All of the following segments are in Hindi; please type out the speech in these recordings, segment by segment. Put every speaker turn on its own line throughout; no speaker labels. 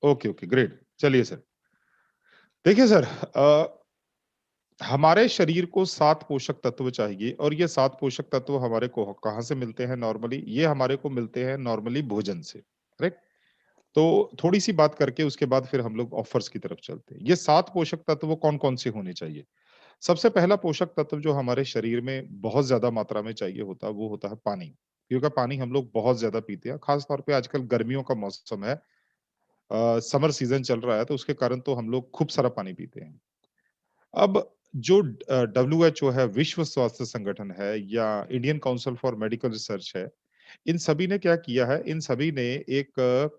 Okay, okay, great. चलिए सर। देखिए सर, हमारे शरीर को 7 पोषक तत्व चाहिए और ये 7 पोषक तत्व हमारे को कहाँ से मिलते हैं नॉर्मली? ये हमारे को मिलते हैं नॉर्मली भोजन से, करेक्ट? तो थोड़ी-सी बात करके उसके बाद फिर हम लोग ऑफर्स की तरफ चलते हैं। ये 7 पोषक तत्व कौन-कौन से होने चाहिए? सबसे पहला पोषक तत्व जो हमारे शरीर में बहुत ज़्यादा मात्रा में चाहिए होता है, वो होता है पानी। क्योंकि पानी हम लोग बहुत ज़्यादा पीते हैं, खास तौर पे आजकल गर्मियों का मौसम है, समर सीज़न चल रहा है, तो उसके कारण तो हम लोग खूब सारा पानी पीते हैं। अब जो डब्ल्यूएचओ है, विश्व स्वास्थ्य संगठन है या Indian council for medical research है, इन सभी ने क्या किया है, इन सभी ने एक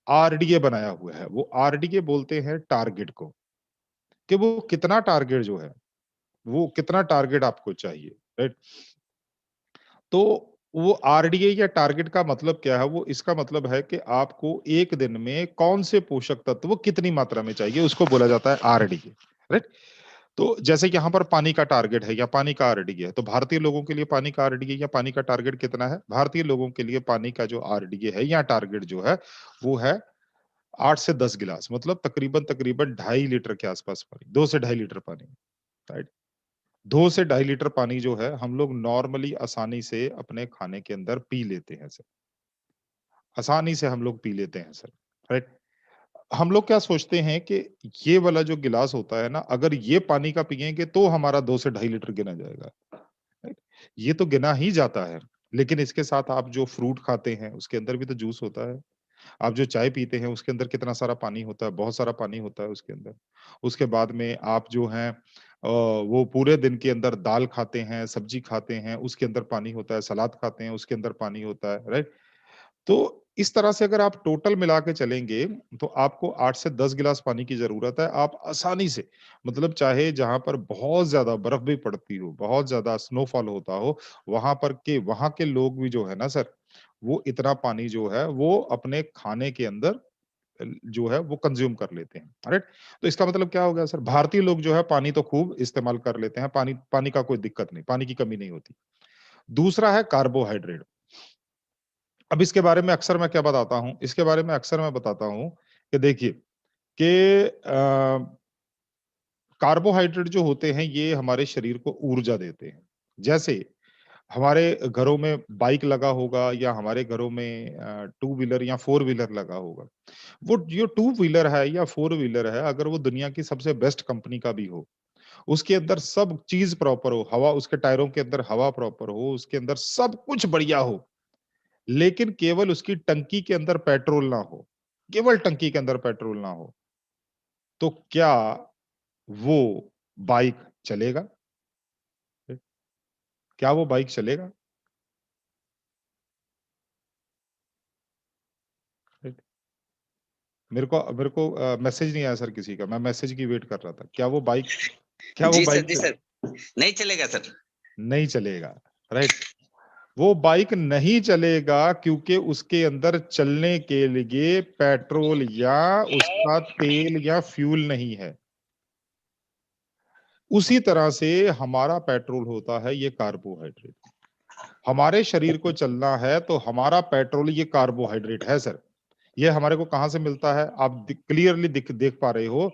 आरडीए बनाया हुआ है। वो आरडीए बोलते हैं टारगेट को, कि वो कितना टारगेट जो है, वो कितना टारगेट आपको चाहिए, राइट? तो वो आरडीए या टारगेट का मतलब क्या है? वो इसका मतलब है कि आपको 1 दिन में कौन से पोषक तत्व कितनी मात्रा में चाहिए, उसको बोला जाता है आरडीए, राइट? तो जैसे यहाँ पर पानी का टारगेट है या पानी का आरडीए है, तो भारतीय लोगों के लिए पानी का आरडीए या पानी का टारगेट कितना है? भारतीय लोगों के लिए पानी का जो आरडीए है या टारगेट जो है, वो है 8 से 10 गिलास, मतलब तकरीबन 2.5 लीटर के आसपास पानी, 2 से ढाई लीटर पानी, राइट? 2 से ढाई लीटर पानी जो है, हम लोग नॉर्मली आसानी से अपने खाने के अंदर पी लेते हैं सर। आसानी से हम लोग पी लेते हैं सर, राइट? हम लोग क्या सोचते हैं कि ये वाला जो गिलास होता है ना, अगर ये पानी का पिएँगे तो हमारा 2 से ढाई लीटर गिना जाएगा, राइट? ये तो गिना ही जाता है, लेकिन इसके साथ आप जो फ्रूट खाते हैं, उसके अंदर भी तो जूस होता है। आप जो चाय पीते हैं, उसके अंदर कितना सारा पानी होता है, बहुत सारा पानी होता है उसके अंदर। उसके बाद में आप जो हैं वो पूरे दिन के अंदर दाल खाते हैं, सब्जी खाते हैं, उसके अंदर पानी होता है, सलाद खाते हैं, उसके अंदर पानी होता है, राइट? तो इस तरह से अगर आप टोटल मिला के चलेंगे, तो आपको 8 से 10 गिलास पानी की ज़रूरत है। आप आसानी से, मतलब चाहे जहाँ पर बहुत ज़्यादा बर्फ़ भी पड़ती हो, बहुत ज़्यादा स्नोफॉल होता हो, वहाँ के लोग भी जो है ना सर, वो इतना पानी जो है, वो अपने खाने के अंदर जो है वो कंज़्यूम कर लेते हैं, राइट? तो इसका मतलब क्या हो गया सर, भारतीय लोग जो है पानी तो खूब इस्तेमाल कर लेते हैं, पानी पानी का कोई दिक्कत नहीं, पानी की कमी नहीं होती। दूसरा है कार्बोहाइड्रेट। अब इसके बारे में अक्सर मैं क्या बताता हूँ, इसके बारे में अक्सर मैं बताता हूँ कि देखिए कि कार्बोहाइड्रेट जो होते हैं ये हमारे शरीर को ऊर्जा देते हैं। जैसे हमारे घरों में बाइक लगा होगा या हमारे घरों में टू व्हीलर या फोर व्हीलर लगा होगा। वो जो टू व्हीलर है या फोर व्हीलर है, अगर वो दुनिया की सबसे बेस्ट कंपनी का भी हो, उसके अंदर सब चीज़ प्रॉपर हो, हवा उसके टायरों के अंदर हवा प्रॉपर हो, उसके अंदर सब कुछ बढ़िया हो, लेकिन केवल उसकी टंकी के अंदर पेट्रोल ना हो, केवल टंकी के अंदर पेट्रोल ना हो, तो क्या वो बाइक चलेगा? क्या वो बाइक चलेगा? मेरे को मैसेज नहीं आया सर किसी का, मैं मैसेज की वेट कर रहा था। क्या वो बाइक
जी
चल
सर, नहीं चलेगा सर।
नहीं चलेगा, राइट? वो बाइक नहीं चलेगा क्योंकि उसके अंदर चलने के लिए पेट्रोल या उसका तेल या फ्यूल नहीं है। उसी तरह से हमारा पेट्रोल होता है ये कार्बोहाइड्रेट। हमारे शरीर को चलना है तो हमारा पेट्रोल ये कार्बोहाइड्रेट है सर। ये हमारे को कहाँ से मिलता है? आप क्लियरली देख पा रहे हो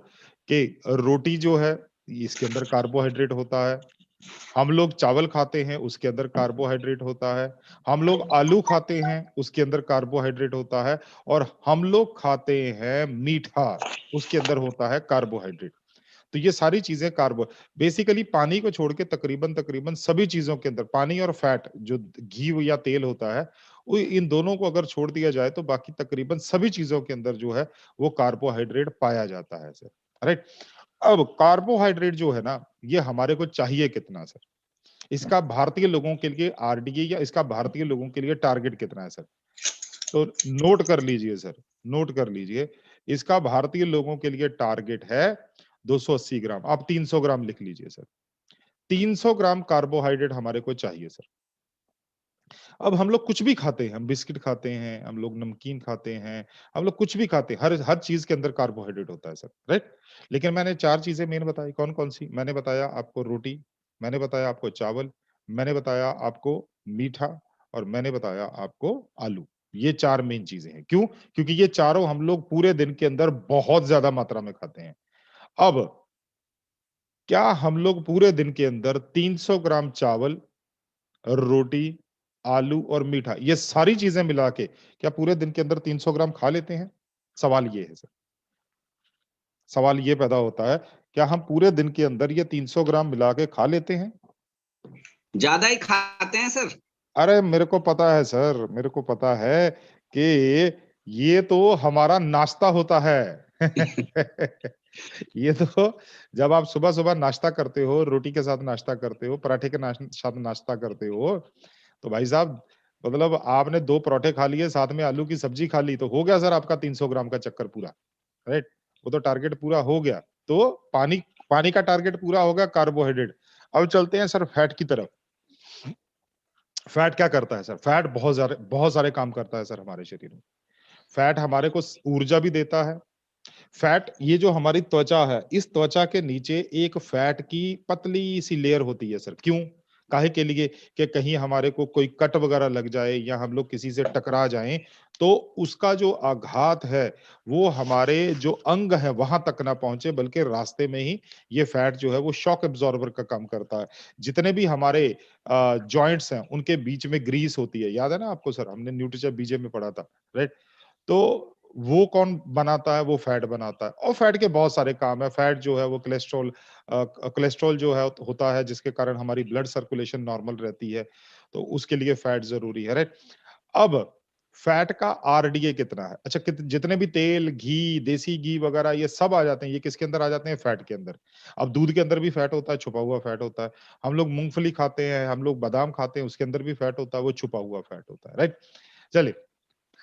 कि रोटी जो है इसके अंदर कार्बोहाइड्रेट होता है। हम लोग चावल खाते हैं, उसके अंदर कार्बोहाइड्रेट होता है। हम लोग आलू खाते हैं, उसके अंदर कार्बोहाइड्रेट होता है और हम लोग खाते हैं मीठा, उसके अंदर होता है कार्बोहाइड्रेट। तो ये सारी चीज़ें बेसिकली पानी को छोड़ के तकरीबन तकरीबन सभी चीज़ों के अंदर पानी और फैट जो घी या तेल होता है, वो इन दोनों को अगर छोड़ दिया जाए तो बाकी तकरीबन सभी चीज़ों के अंदर जो है वो कार्बोहाइड्रेट पाया जाता है सर, राइट? अब कार्बोहाइड्रेट जो है ना, ये हमारे को चाहिए कितना सर? इसका भारतीय लोगों के लिए आरडीए या इसका भारतीय लोगों के लिए टारगेट कितना है सर? तो नोट कर लीजिए सर, नोट कर लीजिए। इसका भारतीय लोगों के लिए टारगेट है 280 ग्राम। आप 300 ग्राम लिख लीजिए सर। 300 ग्राम कार्बोहाइड्रेट हमारे को चाहिए सर। अब हम लोग कुछ भी खाते हैं, हम बिस्किट खाते हैं, हम लोग नमकीन खाते हैं, हम लोग कुछ भी खाते हैं, हर हर चीज़ के अंदर कार्बोहाइड्रेट होता है सर, राइट? लेकिन मैंने 4 चीज़ें मेन बताई, कौन-कौन सी? मैंने बताया आपको रोटी, मैंने बताया आपको चावल, मैंने बताया आपको मीठा और मैंने बताया आपको आलू। ये 4 मेन चीजें हैं। क्यों? क्योंकि ये चारों हम लोग पूरे दिन के अंदर बहुत ज्यादा मात्रा में खाते हैं। अब क्या हम लोग पूरे दिन के अंदर 300 ग्राम चावल, रोटी, आलू और मीठा, ये सारी चीजें मिला के क्या पूरे दिन के अंदर 300 ग्राम खा लेते हैं? सवाल ये है सर। सवाल ये पैदा होता है, क्या हम पूरे दिन के अंदर ये 300 ग्राम मिला के खा लेते हैं?
ज्यादा ही खाते हैं सर।
अरे मेरे को पता है सर, मेरे को पता है कि ये तो हमारा नाश्ता होता है। ये तो जब आप सुबह-सुबह नाश्ता करते हो, रोटी के साथ नाश्ता करते हो, पराठे के साथ नाश्ता करते हो, तो भाई साहब मतलब आपने 2 पराठे खा लिए, साथ में आलू की सब्जी खा ली, तो हो गया सर आपका 300 ग्राम का चक्कर पूरा, राइट? वो तो टारगेट पूरा हो गया। तो पानी पानी का टारगेट पूरा हो गया, कार्बोहाइड्रेट। अब चलते हैं सर फैट की तरफ। फैट क्या करता है सर? फैट बहुत सारे काम करता है सर हमारे शरीर में। फैट हमारे को ऊर्जा भी देता है। फैट ये जो हमारी त्वचा है, इस त्वचा के नीचे एक फैट की पतली सी लेयर होती है सर। क्यों? काहे के लिए? कि कहीं हमारे को कोई कट वगैरह लग जाए या हम लोग किसी से टकरा जाएं, तो उसका जो आघात है वो हमारे जो अंग है वहां तक ना पहुंचे, बल्कि रास्ते में ही ये फैट जो है वो शॉक एब्जॉर्बर का काम करता है। जितने भी हमारे जॉइंट्स हैं उनके बीच में ग्रीस होती है, याद है ना आपको सर? हमने न्यूट्रिशन बीजे में पढ़ा था, राइट? तो वो कौन बनाता है? वो फैट बनाता है और फैट के बहुत सारे काम है। फैट जो है वो कोलेस्ट्रॉल जो है होता है जिसके कारण हमारी ब्लड सर्कुलेशन नॉर्मल रहती है, तो उसके लिए फैट ज़रूरी है, राइट? अब फैट का आरडीए कितना है? अच्छा जितने भी तेल, घी, देसी घी वगैरह ये सब आ जाते हैं, ये किसके अंदर आ जाते हैं? फैट के अंदर। अब दूध के अंदर भी फैट होता है, छुपा हुआ फैट होता है। हम लोग मूँगफली खाते हैं, हम लोग बादाम खाते हैं, उसके अंदर भी फैट होता है, वो छुपा हुआ फैट होता है, राइट? चलिए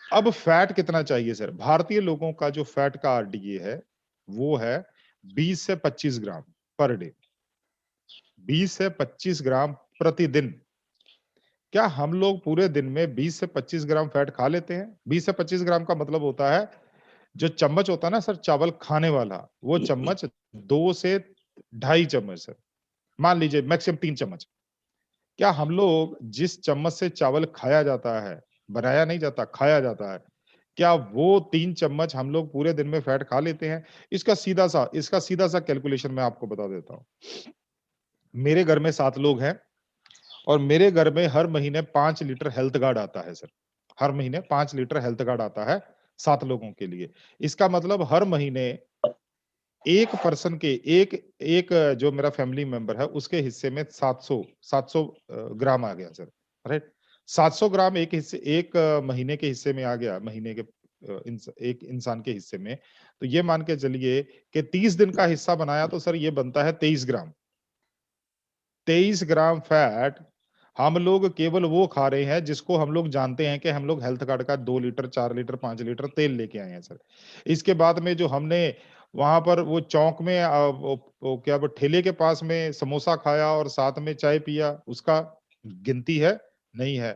अब फैट कितना चाहिए सर? भारतीय लोगों का जो फैट का आरडीए है, वो है 20 से 25 ग्राम पर डे। 20 से 25 ग्राम प्रतिदिन। क्या हम लोग पूरे दिन में 20 से 25 ग्राम फैट खा लेते हैं? 20 से 25 ग्राम का मतलब होता है, जो चम्मच होता है ना सर चावल खाने वाला, वो चम्मच 2 से ढाई चम्मच सर। मान लीजिए मैक्सिमम 3 चम्मच। क्या हम लोग जिस चम्मच से चावल खाया जाता है, बनाया नहीं जाता, खाया जाता है, क्या वो 3 चम्मच हम लोग पूरे दिन में फैट खा लेते हैं? इसका सीधा-सा कैलकुलेशन मैं आपको बता देता हूँ। मेरे घर में 7 लोग हैं और मेरे घर में हर महीने 5 लीटर हेल्थ गार्ड आता है सर। हर महीने 5 लीटर हेल्थ गार्ड आता है 7 लोगों के लिए। इसका मतलब हर महीने एक पर्सन के एक एक जो मेरा फैमिली मेंबर है उसके हिस्से में 700 ग्राम आ गया सर, राइट? 700 ग्राम एक महीने के हिस्से में आ गया, महीने के एक इंसान के हिस्से में। तो ये मान के चलिए कि 30 दिन का हिस्सा बनाया तो सर ये बनता है 23 ग्राम। 23 ग्राम फैट हम लोग केवल वो खा रहे हैं जिसको हम लोग जानते हैं कि हम लोग हेल्थ कार्ड का 2 लीटर, 4 लीटर, 5 लीटर तेल लेके आए हैं सर। इसके बाद में जो हमने वहाँ पर वो चौक में वो क्या वो ठेले के पास में समोसा खाया और साथ में चाय पिया, उसका गिनती है? नहीं है।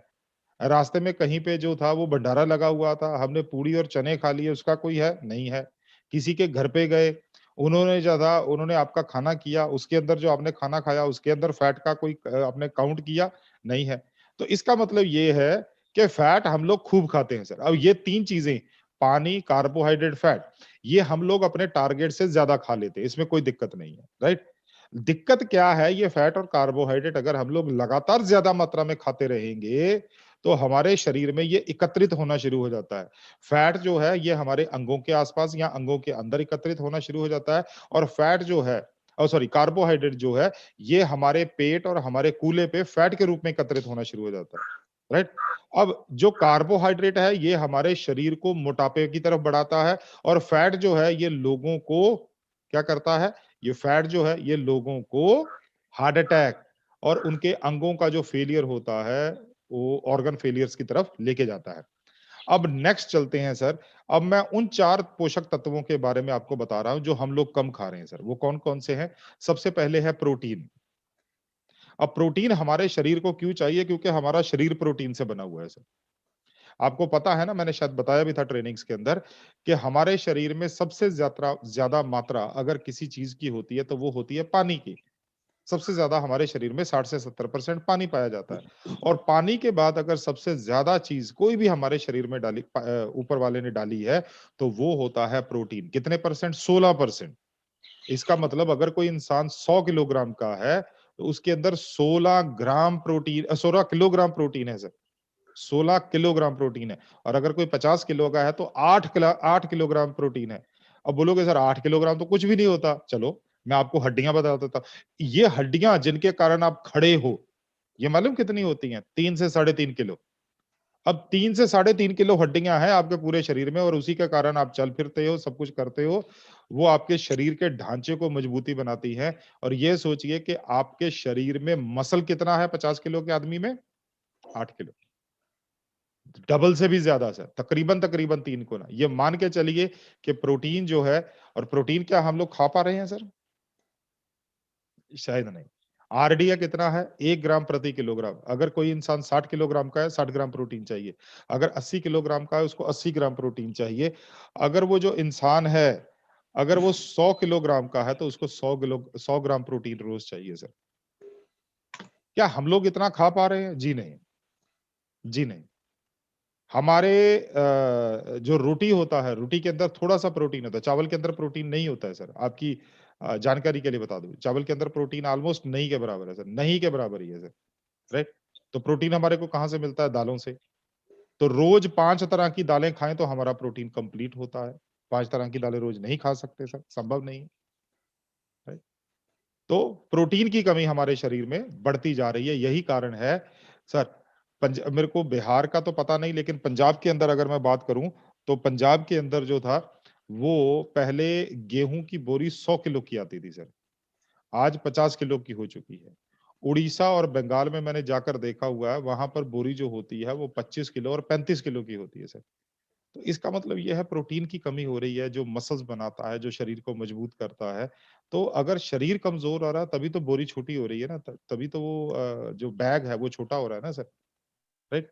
रास्ते में कहीं पे जो था वो भंडारा लगा हुआ था, हमने पूड़ी और चने खा लिए, उसका कोई है? नहीं है। किसी के घर पे गए, उन्होंने आपका खाना किया, उसके अंदर जो आपने खाना खाया, उसके अंदर फैट का कोई आपने काउंट किया? नहीं है। तो इसका मतलब ये है कि फैट हम लोग खूब खाते हैं सर। अब ये 3 चीज़ें पानी, कार्बोहाइड्रेट, फैट, ये हम लोग अपने टारगेट से ज़्यादा खा लेते हैं, इसमें कोई दिक्कत नहीं है, राइट? दिक्कत क्या है? ये फैट और कार्बोहाइड्रेट अगर हम लोग लगातार ज़्यादा मात्रा में खाते रहेंगे, तो हमारे शरीर में ये एकत्रित होना शुरू हो जाता है। फैट जो है ये हमारे अंगों के आसपास या अंगों के अंदर एकत्रित होना शुरू हो जाता है और फैट जो है सॉरी कार्बोहाइड्रेट जो है, ये हमारे पेट और हमारे कूल्हे पे फैट के रूप में एकत्रित होना शुरू हो जाता है, राइट? अब जो कार्बोहाइड्रेट है ये हमारे शरीर को मोटापे की तरफ बढ़ाता है और फैट जो है ये लोगों को क्या करता है? ये फैट जो है ये लोगों को हार्ट अटैक और उनके अंगों का जो फेलियर होता है वो ऑर्गन फेलियर्स की तरफ लेके जाता है। अब नेक्स्ट चलते हैं सर, अब मैं उन 4 पोषक तत्वों के बारे में आपको बता रहा हूँ जो हम लोग कम खा रहे हैं सर, वो कौन-कौन से हैं? सबसे पहले है प्रोटीन। अब प्रोटीन हमारे शरीर को क्यों चाहिए? क्योंकि हमारा शरीर प्रोटीन से बना हुआ है सर। आपको पता है ना मैंने शायद बताया भी था ट्रेनिंग्स के अंदर कि हमारे शरीर में सबसे ज़्यादा मात्रा अगर किसी चीज़ की होती है तो वो होती है पानी की। सबसे ज्यादा हमारे शरीर में 60 से 70% पानी पाया जाता है। और पानी के बाद अगर सबसे ज्यादा चीज कोई भी हमारे शरीर में डाली, ऊपर वाले ने डाली है, तो वो होता है प्रोटीन। कितने परसेंट? 16%। इसका मतलब अगर कोई इंसान 100 किलोग्राम का है, तो उसके अंदर 16 ग्राम प्रोटीन, 16 किलोग्राम प्रोटीन है सर। 16 किलोग्राम प्रोटीन है। और अगर कोई 50 किलो का है तो 8 किलोग्राम प्रोटीन है। अब बोलोगे सर 8 किलोग्राम तो कुछ भी नहीं होता। चलो मैं आपको हड्डियां बता देता हूं। ये हड्डियां जिनके कारण आप खड़े हो, ये मालूम कितनी होती हैं? 3 से 3.5 किलो। अब 3 से 3.5 किलो हड्डियां हैं आपके पूरे शरीर में, और उसी के कारण आप चल फिरते हो, सब कुछ करते हो। वो आपके शरीर के ढांचे को मजबूती बनाती है। और ये सोचिए कि आपके शरीर में मसल कितना है 50 किलो के आदमी में? 8 किलो। डबल से भी ज्यादा सर, तकरीबन तकरीबन 3 गुना। ये मान के चलिए कि प्रोटीन जो है, और प्रोटीन क्या हम लोग खा पा रहे हैं सर? शायद नहीं। आरडीए कितना है? 1 ग्राम प्रति किलोग्राम। अगर कोई इंसान 60 किलोग्राम का है, 60 ग्राम प्रोटीन चाहिए। अगर 80 किलोग्राम का है, उसको 80 ग्राम प्रोटीन चाहिए। अगर वो जो इंसान है, अगर वो 100 किलोग्राम का है, तो उसको 100 ग्राम प्रोटीन रोज चाहिए सर। क्या हम लोग इतना खा पा रहे हैं? जी नहीं। जी नहीं। हमारे जो रोटी होता है, रोटी के अंदर थोड़ा-सा प्रोटीन होता है, चावल के अंदर प्रोटीन नहीं होता है सर। आपकी जानकारी के लिए बता दूँ, चावल के अंदर प्रोटीन ऑलमोस्ट नहीं के बराबर है सर, नहीं के बराबर ही है सर, राइट? तो प्रोटीन हमारे को कहाँ से मिलता है? दालों से। तो रोज़ 5 तरह की दालें खाएँ तो हमारा प्रोटीन कंप्लीट होता है। 5 तरह की दालें रोज़ नहीं खा सकते सर, संभव नहीं है, राइट? तो प्रोटीन की कमी हमारे शरीर में बढ़ती जा रही है, यही कारण है सर। मेरे को बिहार का तो पता नहीं, लेकिन पंजाब के अंदर अगर मैं बात करूं, तो पंजाब के अंदर जो था, वो पहले गेहूं की बोरी 100 किलो की आती थी सर, आज 50 किलो की हो चुकी है। उड़ीसा और बंगाल में मैंने जाकर देखा हुआ है, वहां पर बोरी जो होती है वो 25 किलो और 35 किलो की होती है सर। तो इसका मतलब ये है प्रोटीन की कमी हो रही है, जो मसल्स बनाता है, जो शरीर को मजबूत करता है। तो अगर शरीर कमज़ोर हो रहा है, तभी तो बोरी छोटी हो रही है ना, त तभी तो वो जो बैग है वो छोटा हो रहा है ना सर, राइट?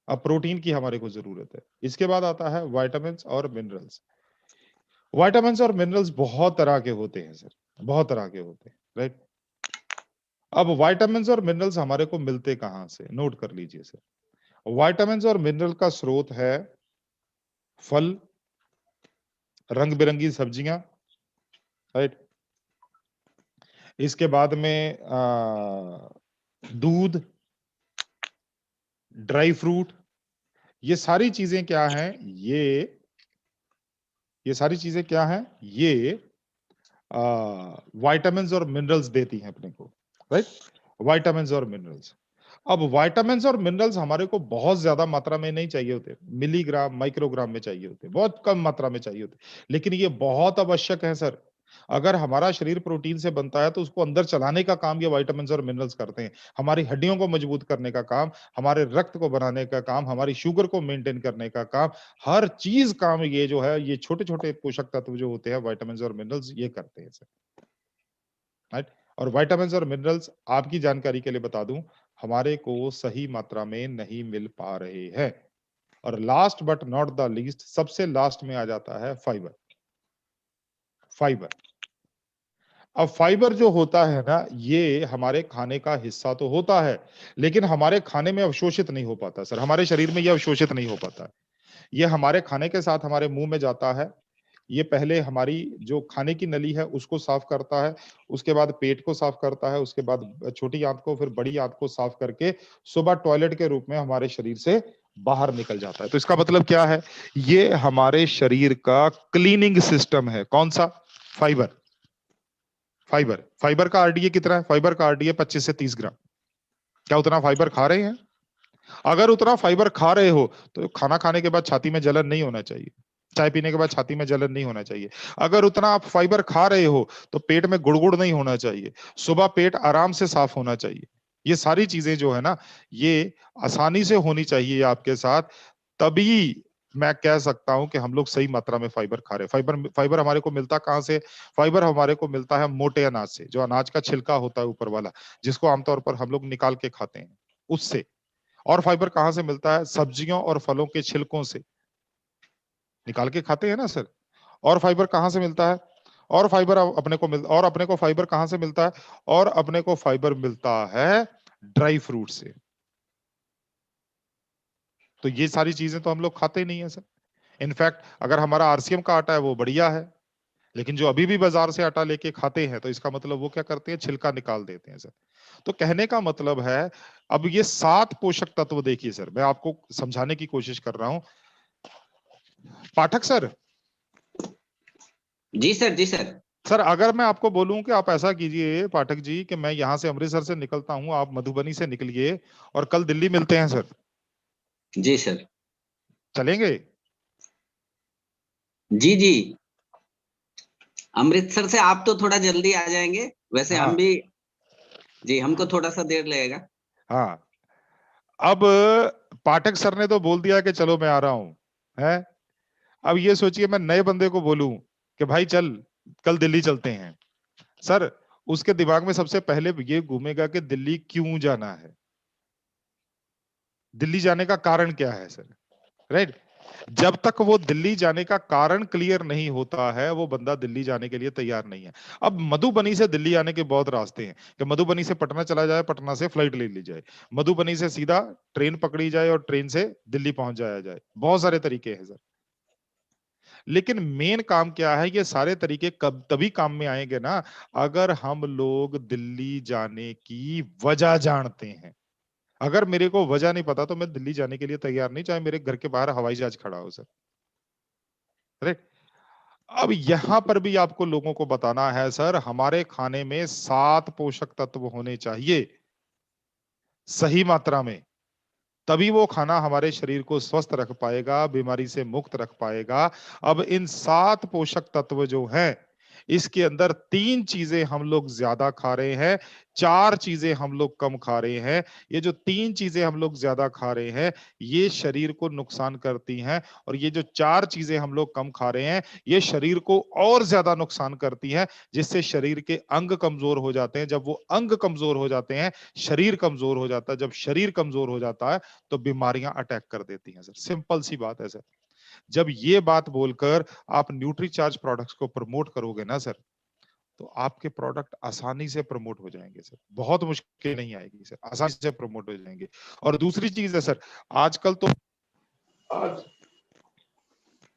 अब प्रोटीन की हमारे को ज़रूरत है। इसके बाद आता है विटामिन्स और मिनरल्स। विटामिन्स और मिनरल्स बहुत तरह के होते हैं सर, बहुत तरह के होते हैं, राइट? अब विटामिन्स और मिनरल्स हमारे को मिलते कहाँ से? नोट कर लीजिए सर। विटामिन्स और मिनरल का स्रोत है फल, रंग-बिरंगी सब्जियाँ, राइट? इसके बाद में दूध, ड्राई फ्रूट, ये सारी चीजें क्या हैं? ये सारी चीजें क्या हैं? ये विटामिन्स और मिनरल्स देती हैं अपने को, राइट? विटामिन्स और मिनरल्स। अब विटामिन्स और मिनरल्स हमारे को बहुत ज्यादा मात्रा में नहीं चाहिए होते, मिलीग्राम, माइक्रोग्राम में चाहिए होते, बहुत कम मात्रा में चाहिए होते, लेकिन ये बहुत आवश्यक है सर। अगर हमारा शरीर प्रोटीन से बनता है, तो उसको अंदर चलाने का काम ये विटामिन्स और मिनरल्स करते हैं। हमारी हड्डियों को मजबूत करने का काम, हमारे रक्त को बनाने का काम, हमारी शुगर को मेंटेन करने का काम, हर चीज काम ये जो है, ये छोटे-छोटे पोषक तत्व जो होते हैं, विटामिन्स और मिनरल्स ये करते हैं सर, राइट? और विटामिन्स और मिनरल्स आपकी जानकारी के लिए बता दूं, हमारे को सही मात्रा में नहीं मिल पा रहे हैं। और last but not the least, सबसे लास्ट में आ जाता है फाइबर। फाइबर। अब फाइबर जो होता है ना, ये हमारे खाने का हिस्सा तो होता है, लेकिन हमारे खाने में अवशोषित नहीं हो पाता सर, हमारे शरीर में ये अवशोषित नहीं हो पाता। ये हमारे खाने के साथ हमारे मुंह में जाता है। ये पहले हमारी जो खाने की नली है उसको साफ करता है, उसके बाद पेट को साफ करता है, उसके बाद छोटी आंत को, फिर बड़ी आंत को साफ करके सुबह टॉयलेट के रूप में हमारे शरीर से बाहर निकल जाता है। तो इसका मतलब क्या है? ये हमारे शरीर का क्लीनिंग सिस्टम है। कौन सा? फाइबर। फाइबर। फाइबर का आरडीए कितना है? फाइबर का आरडीए 25 से 30 ग्राम। क्या उतना फाइबर खा रहे हैं? अगर उतना फाइबर खा रहे हो, तो खाना खाने के बाद छाती में जलन नहीं होना चाहिए। चाय पीने के बाद छाती में जलन नहीं होना चाहिए। अगर उतना आप फाइबर खा रहे हो, तो पेट में गुड़गुड़ नहीं होना चाहिए। सुबह पेट आराम से साफ होना चाहिए। ये सारी चीजें जो है ना, ये आसानी से होनी चाहिए आपके साथ, तभी मैं कह सकता हूं कि हम लोग सही मात्रा में फाइबर खा रहे हैं। फाइबर फाइबर हमारे को मिलता कहां से? फाइबर हमारे को मिलता है मोटे अनाज से, जो अनाज का छिलका होता है ऊपर वाला, जिसको आमतौर पर हम लोग निकाल के खाते हैं, उससे। और फाइबर कहाँ से मिलता है? सब्जियों और फलों के छिलकों से निकाल के खाते हैं ना सर। और फाइबर कहाँ से मिलता है? और फाइबर अपने को फाइबर कहां से मिलता है? और अपने को फाइबर मिलता है ड्राई फ्रूट से। तो ये सारी चीजें तो हम लोग खाते ही नहीं है सर। इनफैक्ट अगर हमारा आरसीएम का आटा है वो बढ़िया है, लेकिन जो अभी भी बाजार से आटा लेके खाते हैं तो इसका मतलब वो क्या करते हैं, छिलका निकाल देते हैं सर। तो कहने का मतलब है, अब ये 7 पोषक तत्व देखिए सर, मैं आपको समझाने की कोशिश कर रहा हूं। पाठक सर,
जी सर, जी सर।
सर अगर मैं आपको बोलूं कि आप ऐसा कीजिए पाठक जी कि मैं यहां से अमृतसर से निकलता हूं, आप मधुबनी से निकलिए और कल दिल्ली मिलते हैं सर,
जी सर।
चलेंगे?
जी जी। अमृतसर से आप तो थोड़ा जल्दी आ जाएंगे, वैसे हम
हाँ
भी। जी, हमको थोड़ा सा देर लगेगा।
हाँ। अब पाठक सर ने तो बोल दिया कि चलो मैं आ रहा हूं, है। अब ये सोचिए मैं नए बंदे को बोलूं कि भाई चल कल दिल्ली चलते हैं, सर उसके दिमाग में सबसे पहले ये घूमेगा कि दिल्ली क्यों जाना है, दिल्ली जाने का कारण क्या है सर, राइट। जब तक वो दिल्ली जाने का कारण क्लियर नहीं होता है, वो बंदा दिल्ली जाने के लिए तैयार नहीं है। अब मधुबनी से दिल्ली आने के बहुत रास्ते हैं, कि मधुबनी से पटना चला जाए, पटना से फ्लाइट ले ली जाए, मधुबनी से सीधा ट्रेन पकड़ी जाए और ट्रेन से दिल्ली पहुंच जाया जाए, बहुत सारे तरीके हैं सर। लेकिन मेन काम क्या है, ये सारे तरीके कब तभी काम में आएंगे ना, अगर हम लोग दिल्ली जाने की वजह जानते हैं। अगर मेरे को वजह नहीं पता तो मैं दिल्ली जाने के लिए तैयार नहीं, चाहे मेरे घर के बाहर हवाई जहाज खड़ा हो सर, राइट। अब यहां पर भी आपको लोगों को बताना है सर, हमारे खाने में 7 पोषक तत्व होने चाहिए सही मात्रा में, तभी वो खाना हमारे शरीर को स्वस्थ रख पाएगा, बीमारी से मुक्त रख पाएगा। अब इन 7 पोषक तत्व जो हैं, इसके अंदर 3 चीजें हम लोग ज्यादा खा रहे हैं, 4 चीजें हम लोग कम खा रहे हैं। ये जो 3 चीजें हम लोग ज्यादा खा रहे हैं, ये शरीर को नुकसान करती हैं, और ये जो 4 चीजें हम लोग कम खा रहे हैं, ये शरीर को और ज्यादा नुकसान करती हैं, जिससे शरीर के अंग कमजोर हो जाते हैं। जब वो अंग कमजोर हो जाते हैं, शरीर कमजोर हो जाता है। जब शरीर कमजोर हो जाता है तो बीमारियां अटैक कर देती हैं सर, सिंपल सी बात है सर। जब ये बात बोलकर आप न्यूट्रीचार्ज प्रोडक्ट्स को प्रमोट करोगे ना सर, तो आपके प्रोडक्ट आसानी से प्रमोट हो जाएंगे सर, बहुत मुश्किल नहीं आएगी सर, आसानी से प्रमोट हो जाएंगे। और दूसरी चीज है सर, आजकल तो आज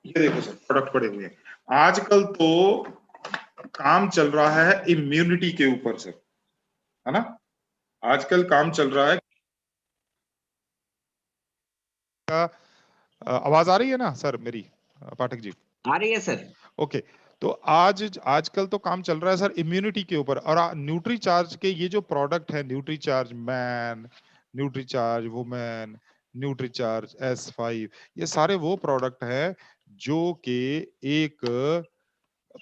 ये देखो सर प्रोडक्ट पड़े हुए हैं, आजकल तो काम चल रहा है इम्यूनिटी के ऊपर सर, है ना। आजकल काम चल रहा है का, आवाज आ रही है ना सर मेरी, पाठक जी?
आ रही है सर।
ओके। तो आजकल तो काम चल रहा है सर इम्यूनिटी के ऊपर, और न्यूट्री चार्ज के ये जो प्रोडक्ट है, nutri charge man, nutri charge women, nutri charge S5, ये सारे वो प्रोडक्ट हैं जो कि एक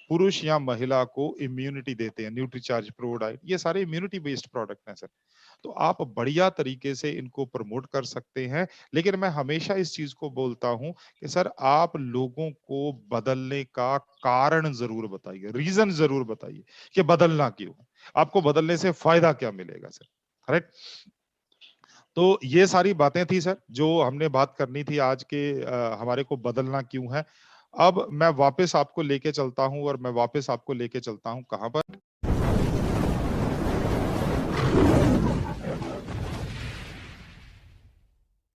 पुरुष या महिला को इम्यूनिटी देते हैं। न्यूट्रीचार्ज, प्रोडाइट, ये सारे इम्यूनिटी बेस्ड प्रोडक्ट हैं सर। तो आप बढ़िया तरीके से इनको प्रमोट कर सकते हैं। लेकिन मैं हमेशा इस चीज को बोलता हूं कि सर आप लोगों को बदलने का कारण जरूर बताइए, रीजन जरूर बताइए कि बदलना क्यों, आपको बदलने से फायदा क्या मिलेगा सर, करेक्ट। तो ये सारी बातें थी सर जो हमने बात करनी थी आज के, हमारे को बदलना क्यों है। अब मैं वापस आपको लेके चलता हूं, और मैं वापस आपको लेके चलता हूं कहां पर?